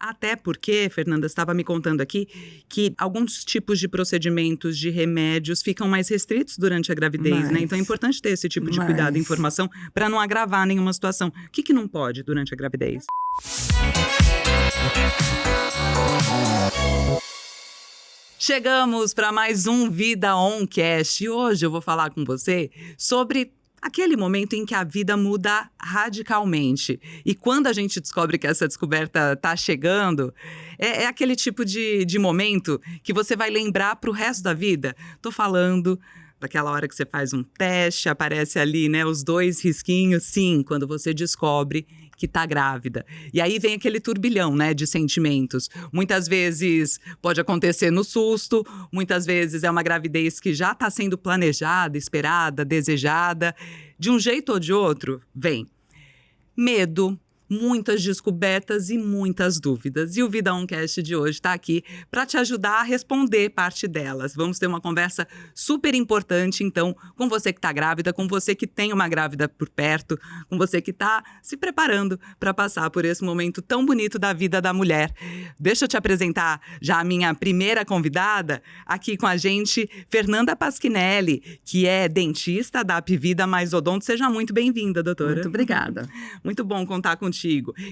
Até porque, Fernanda, estava me contando aqui que alguns tipos de procedimentos, de remédios, ficam mais restritos durante a gravidez, né? Então é importante ter esse tipo de cuidado e informação para não agravar nenhuma situação. O que não pode durante a gravidez? Chegamos para mais um Vida Oncast e hoje eu vou falar com você sobre aquele momento em que a vida muda radicalmente. E quando a gente descobre que essa descoberta está chegando, é aquele tipo de momento que você vai lembrar para o resto da vida. Tô falando daquela hora que você faz um teste, aparece ali, né, os 2 risquinhos. Sim, quando você descobre que tá grávida. E aí vem aquele turbilhão, né, de sentimentos. Muitas vezes pode acontecer no susto, muitas vezes é uma gravidez que já está sendo planejada, esperada, desejada. De um jeito ou de outro, vem medo, muitas descobertas e muitas dúvidas. E o Vida Oncast de hoje está aqui para te ajudar a responder parte delas. Vamos ter uma conversa super importante, então, com você que está grávida, com você que tem uma grávida por perto, com você que está se preparando para passar por esse momento tão bonito da vida da mulher. Deixa eu te apresentar já a minha primeira convidada, aqui com a gente, Fernanda Pasquinelli, que é dentista da Apvida Mais Odonto. Seja muito bem-vinda, doutora. Muito obrigada. Muito bom contar contigo.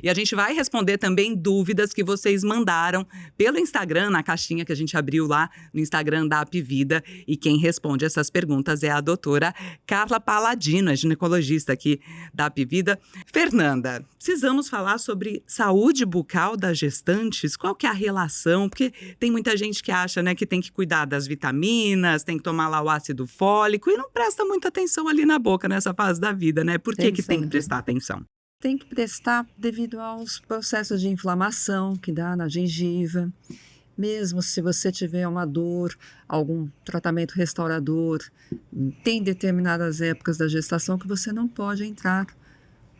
E a gente vai responder também dúvidas que vocês mandaram pelo Instagram, na caixinha que a gente abriu lá no Instagram da Apvida. E quem responde essas perguntas é a doutora Carla Paladino, a ginecologista aqui da Apvida. Fernanda, precisamos falar sobre saúde bucal das gestantes? Qual que é a relação? Porque tem muita gente que acha, né, que tem que cuidar das vitaminas, tem que tomar lá o ácido fólico e não presta muita atenção ali na boca nessa fase da vida, né? Por que tem que prestar atenção? Tem que prestar devido aos processos de inflamação que dá na gengiva. Mesmo se você tiver uma dor, algum tratamento restaurador, tem determinadas épocas da gestação que você não pode entrar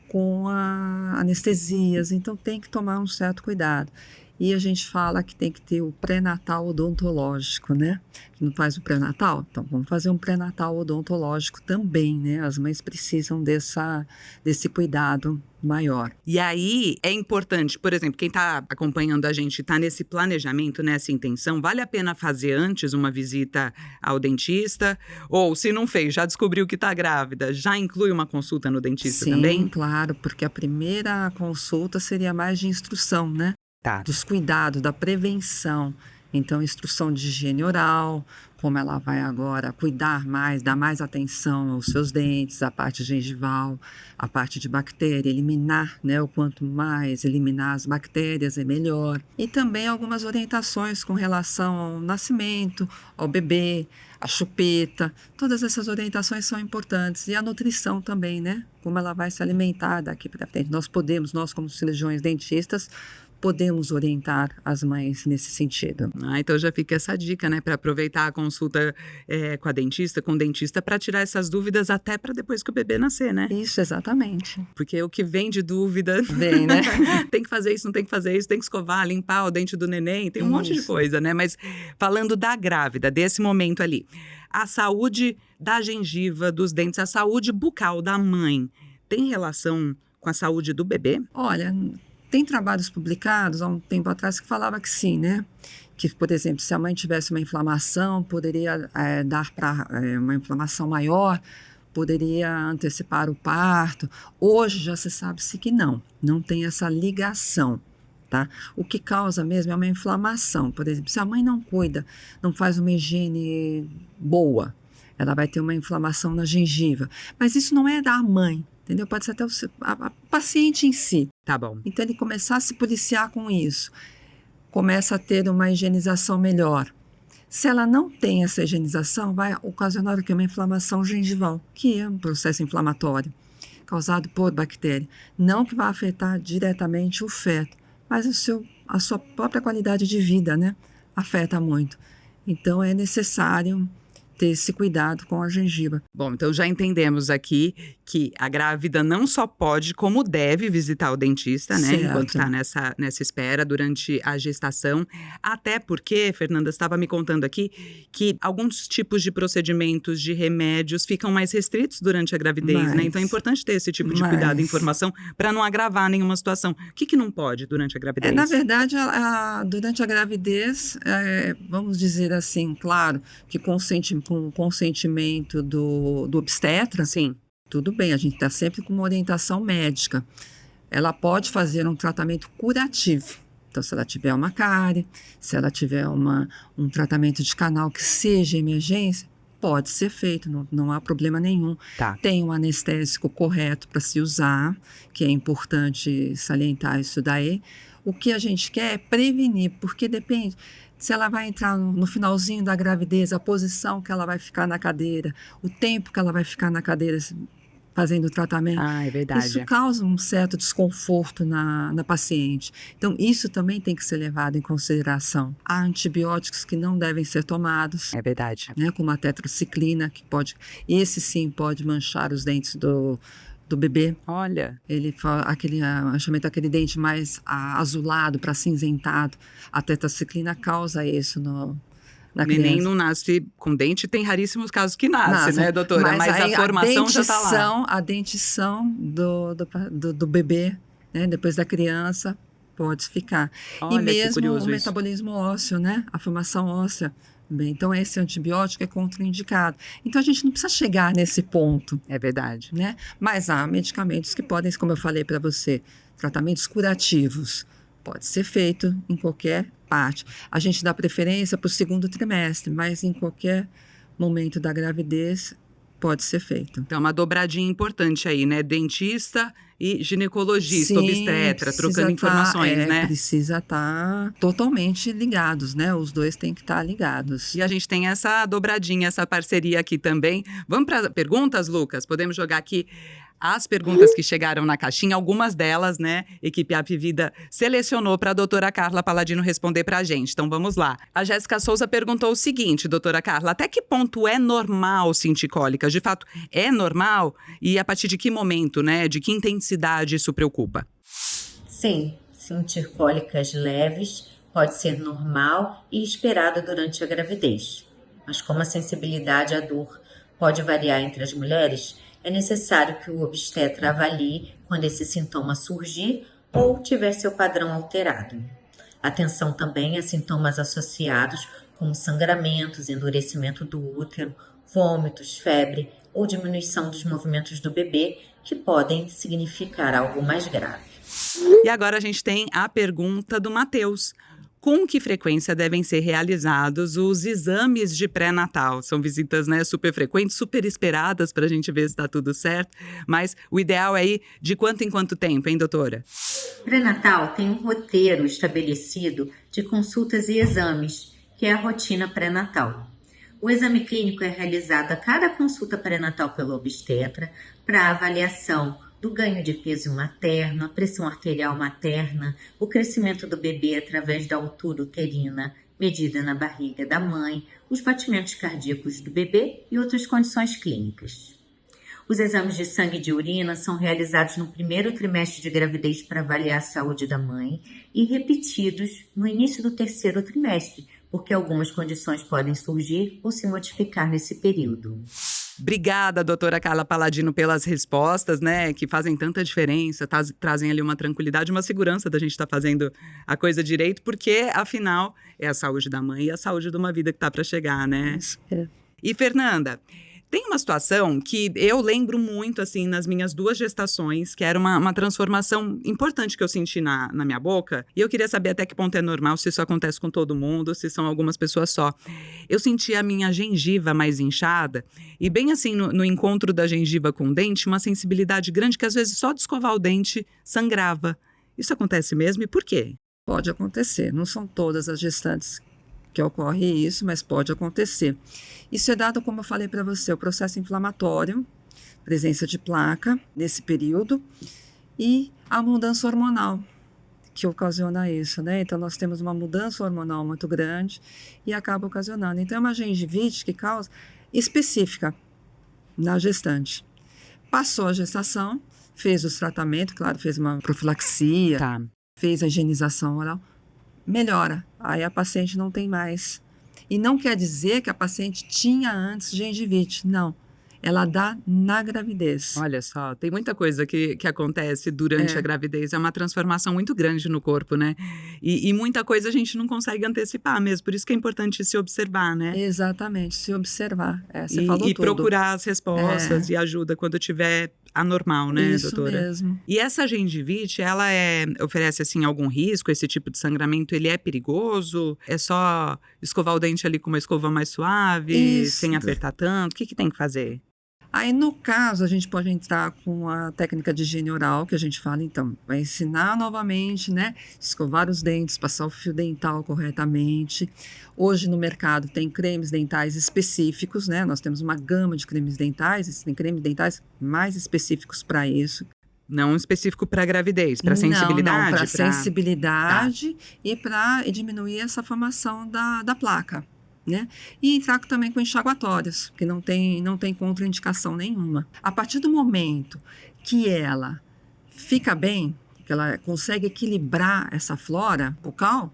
com anestesias, então tem que tomar um certo cuidado. E a gente fala que tem que ter o pré-natal odontológico, né? Não faz o pré-natal? Então vamos fazer um pré-natal odontológico também, né? As mães precisam desse cuidado maior. E aí é importante, por exemplo, quem está acompanhando a gente, está nesse planejamento, nessa intenção, vale a pena fazer antes uma visita ao dentista? Ou se não fez, já descobriu que está grávida, já inclui uma consulta no dentista também? Sim, claro, porque a primeira consulta seria mais de instrução, né? Tá. Dos cuidados, da prevenção. Então, instrução de higiene oral, como ela vai agora cuidar mais, dar mais atenção aos seus dentes, a parte gengival, a parte de bactéria, eliminar, né? O quanto mais eliminar as bactérias é melhor. E também algumas orientações com relação ao nascimento, ao bebê, a chupeta. Todas essas orientações são importantes. E a nutrição também, né? Como ela vai se alimentar daqui para frente. Nós como cirurgiões dentistas, podemos orientar as mães nesse sentido. Então já fica essa dica, né? Para aproveitar a consulta com o dentista, para tirar essas dúvidas até para depois que o bebê nascer, né? Isso, exatamente. Porque o que vem de dúvida... Vem, né? Tem que fazer isso, não tem que fazer isso, tem que escovar, limpar o dente do neném, tem um monte de coisa, né? Mas falando da grávida, desse momento ali, a saúde da gengiva, dos dentes, a saúde bucal da mãe, tem relação com a saúde do bebê? Olha... Tem trabalhos publicados há um tempo atrás que falava que sim, né? Que, por exemplo, se a mãe tivesse uma inflamação, poderia dar para uma inflamação maior, poderia antecipar o parto. Hoje já se sabe-se que não tem essa ligação, tá? O que causa mesmo é uma inflamação. Por exemplo, se a mãe não cuida, não faz uma higiene boa, ela vai ter uma inflamação na gengiva. Mas isso não é da mãe. Entendeu? Pode ser até a paciente em si. Tá bom. Então, ele começar a se policiar com isso. Começa a ter uma higienização melhor. Se ela não tem essa higienização, vai ocasionar o quê? Uma inflamação gengival, que é um processo inflamatório causado por bactéria. Não que vai afetar diretamente o feto, mas a sua própria qualidade de vida, né? Afeta muito. Então, é necessário ter esse cuidado com a gengiva. Bom, então já entendemos aqui que a grávida não só pode, como deve visitar o dentista, né? Certo. Enquanto está nessa espera durante a gestação. Até porque, Fernanda estava me contando aqui, que alguns tipos de procedimentos de remédios ficam mais restritos durante a gravidez, né? Então é importante ter esse tipo de cuidado e informação para não agravar nenhuma situação. O que não pode durante a gravidez? Na verdade, durante a gravidez, vamos dizer assim, claro, que com o consentimento do obstetra, Sim. tudo bem, a gente está sempre com uma orientação médica. Ela pode fazer um tratamento curativo. Então, se ela tiver uma cárie, se ela tiver um tratamento de canal que seja emergência, pode ser feito, não há problema nenhum. Tá. Tem um anestésico correto para se usar, que é importante salientar isso daí. O que a gente quer é prevenir, porque depende se ela vai entrar no finalzinho da gravidez, a posição que ela vai ficar na cadeira, o tempo que ela vai ficar na cadeira fazendo o tratamento. Ah, é verdade. Isso causa um certo desconforto na paciente. Então, isso também tem que ser levado em consideração. Há antibióticos que não devem ser tomados. É verdade. Né, como a tetraciclina, esse sim pode manchar os dentes do bebê. Olha. Ele chama aquele dente mais azulado para cinzentado. A tetraciclina causa isso na criança. Neném não nasce com dente, tem raríssimos casos que nasce, né, doutora? Mas a formação já está lá. A dentição do bebê, né, depois da criança, pode ficar. Olha, e mesmo o isso. metabolismo ósseo, né, a formação óssea. Bem, então, esse antibiótico é contraindicado. Então, a gente não precisa chegar nesse ponto. É verdade. Né? Mas há medicamentos que podem, como eu falei para você, tratamentos curativos. Pode ser feito em qualquer parte. A gente dá preferência para o segundo trimestre, mas em qualquer momento da gravidez pode ser feito. Então, uma dobradinha importante aí, né? Dentista e ginecologista, obstetra, trocando informações, né? Precisa estar totalmente ligados, né? Os dois têm que estar ligados. E a gente tem essa dobradinha, essa parceria aqui também. Vamos para perguntas, Lucas? Podemos jogar aqui as perguntas que chegaram na caixinha, algumas delas, né, equipe Apvida selecionou para a doutora Carla Paladino responder para a gente. Então, vamos lá. A Jéssica Souza perguntou o seguinte, doutora Carla, até que ponto é normal sentir cólicas? De fato, é normal? E a partir de que momento, né, de que intensidade isso preocupa? Sim, sentir cólicas leves pode ser normal e esperado durante a gravidez. Mas como a sensibilidade à dor pode variar entre as mulheres, é necessário que o obstetra avalie quando esse sintoma surgir ou tiver seu padrão alterado. Atenção também a sintomas associados como sangramentos, endurecimento do útero, vômitos, febre ou diminuição dos movimentos do bebê, que podem significar algo mais grave. E agora a gente tem a pergunta do Matheus. Com que frequência devem ser realizados os exames de pré-natal? São visitas, né, super frequentes, super esperadas para a gente ver se está tudo certo, mas o ideal é ir de quanto em quanto tempo, hein, doutora? Pré-natal tem um roteiro estabelecido de consultas e exames, que é a rotina pré-natal. O exame clínico é realizado a cada consulta pré-natal pelo obstetra para avaliação do ganho de peso materno, a pressão arterial materna, o crescimento do bebê através da altura uterina, medida na barriga da mãe, os batimentos cardíacos do bebê e outras condições clínicas. Os exames de sangue e de urina são realizados no primeiro trimestre de gravidez para avaliar a saúde da mãe e repetidos no início do terceiro trimestre, porque algumas condições podem surgir ou se modificar nesse período. Obrigada, doutora Carla Paladino, pelas respostas, né, que fazem tanta diferença, trazem ali uma tranquilidade, uma segurança da gente estar fazendo a coisa direito, porque, afinal, é a saúde da mãe e a saúde de uma vida que está para chegar, né? E, Fernanda, tem uma situação que eu lembro muito, assim, nas minhas 2 gestações, que era uma transformação importante que eu senti na minha boca. E eu queria saber até que ponto é normal, se isso acontece com todo mundo, se são algumas pessoas só. Eu senti a minha gengiva mais inchada e bem assim, no encontro da gengiva com o dente, uma sensibilidade grande que às vezes só de escovar o dente sangrava. Isso acontece mesmo e por quê? Pode acontecer, não são todas as gestantes que ocorre isso, mas pode acontecer. Isso é dado, como eu falei para você, o processo inflamatório, presença de placa nesse período e a mudança hormonal que ocasiona isso, né? Então, nós temos uma mudança hormonal muito grande e acaba ocasionando. Então, é uma gengivite que causa específica na gestante. Passou a gestação, fez os tratamentos, claro, fez uma profilaxia, Tá. fez a higienização oral, melhora. Aí a paciente não tem mais. E não quer dizer que a paciente tinha antes gengivite, não. Ela dá na gravidez. Olha só, tem muita coisa que acontece durante É. a gravidez. É uma transformação muito grande no corpo, né? E muita coisa a gente não consegue antecipar mesmo. Por isso que é importante se observar, né? Exatamente, se observar. Você E, falou e tudo. procurar as respostas e ajuda quando tiver anormal, né, Isso doutora? mesmo. E essa gengivite, ela oferece, assim, algum risco? Esse tipo de sangramento, ele é perigoso? É só escovar o dente ali com uma escova mais suave, Isso. sem apertar tanto? O que tem que fazer? Aí, no caso, a gente pode entrar com a técnica de higiene oral, que a gente fala, então, vai ensinar novamente, né? Escovar os dentes, passar o fio dental corretamente. Hoje, no mercado, tem cremes dentais específicos, né? Nós temos uma gama de cremes dentais, tem cremes dentais mais específicos para isso. Não específico para gravidez, para sensibilidade? Não, para sensibilidade e para diminuir essa formação da placa. Né? E entrar também com enxaguatórios, que não tem contraindicação nenhuma. A partir do momento que ela fica bem, que ela consegue equilibrar essa flora bucal,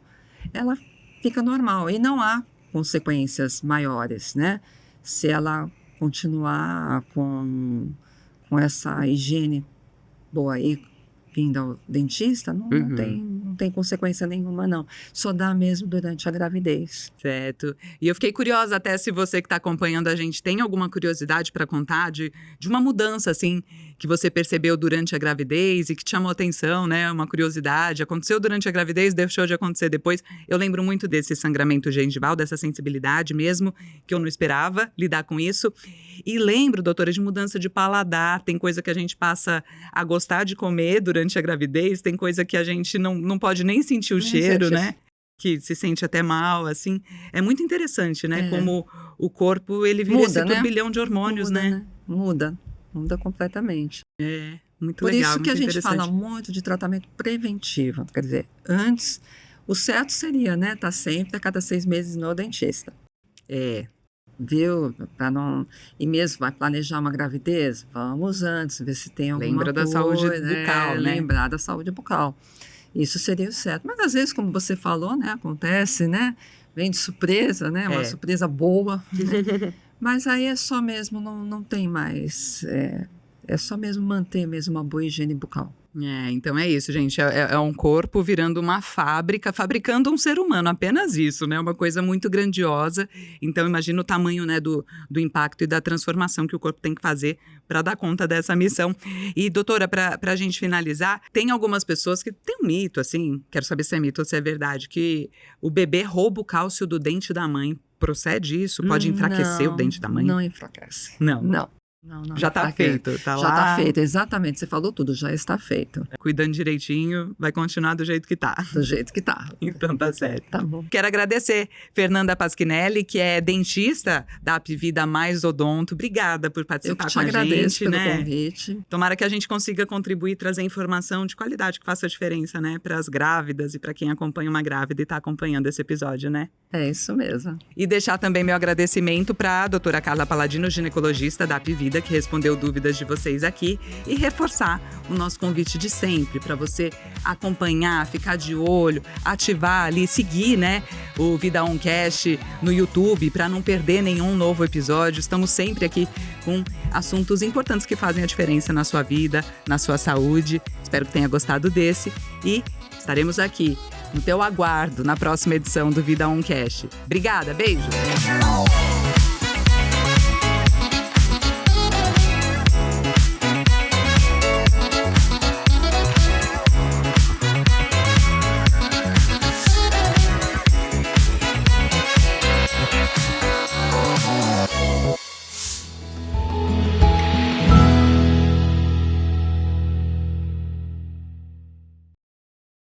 ela fica normal e não há consequências maiores, né? Se ela continuar com essa higiene boa aí, vindo ao dentista, não tem consequência nenhuma, não. Só dá mesmo durante a gravidez. Certo. E eu fiquei curiosa até se você que está acompanhando a gente tem alguma curiosidade para contar de uma mudança, assim, que você percebeu durante a gravidez e que te chamou atenção, né? Uma curiosidade. Aconteceu durante a gravidez, deixou de acontecer depois. Eu lembro muito desse sangramento gengival, dessa sensibilidade mesmo, que eu não esperava lidar com isso. E lembro, doutora, de mudança de paladar. Tem coisa que a gente passa a gostar de comer durante a gravidez, tem coisa que a gente não pode nem sentir o cheiro, né? Que se sente até mal, assim. É muito interessante, né? Como o corpo, ele vira esse turbilhão de hormônios, né? Muda completamente. É, muito Por legal, isso que a muito gente fala interessante. muito de tratamento preventivo. Quer dizer, antes, o certo seria, né? Tá sempre a cada 6 meses no dentista. Viu? Para não... E mesmo vai planejar uma gravidez? Vamos antes, ver se tem alguma Lembra coisa. da saúde bucal, né? Lembrar da saúde bucal. Isso seria o certo. Mas às vezes, como você falou, né? Acontece, né? Vem de surpresa, né? Uma surpresa boa. Mas aí é só mesmo, não tem mais... É só mesmo manter mesmo uma boa higiene bucal. Então é isso, gente. É um corpo virando uma fábrica, fabricando um ser humano, apenas isso, né? Uma coisa muito grandiosa. Então imagina o tamanho, né, do impacto e da transformação que o corpo tem que fazer para dar conta dessa missão. E doutora, para a gente finalizar, tem algumas pessoas que tem um mito, assim, quero saber se é mito ou se é verdade, que o bebê rouba o cálcio do dente da mãe. Procede isso? Pode enfraquecer o dente da mãe? Não enfraquece. Não. Já tá feito, tá lá. Já tá feito, exatamente. Você falou tudo, já está feito. Cuidando direitinho, vai continuar do jeito que tá. Do jeito que tá. Então tá certo. Tá bom. Quero agradecer Fernanda Pasquinelli, que é dentista da Apvida Mais Odonto. Obrigada por participar com a gente. Eu te agradeço pelo convite. Tomara que a gente consiga contribuir e trazer informação de qualidade que faça a diferença, né? Para as grávidas e para quem acompanha uma grávida e tá acompanhando esse episódio, né? É isso mesmo. E deixar também meu agradecimento para a doutora Carla Paladino, ginecologista da Apvida, que respondeu dúvidas de vocês aqui, e reforçar o nosso convite de sempre para você acompanhar, ficar de olho, ativar ali, seguir, né, o Vida Oncast no YouTube para não perder nenhum novo episódio. Estamos sempre aqui com assuntos importantes que fazem a diferença na sua vida, na sua saúde. Espero que tenha gostado desse e estaremos aqui no teu aguardo na próxima edição do Vida Oncast. Obrigada, beijo!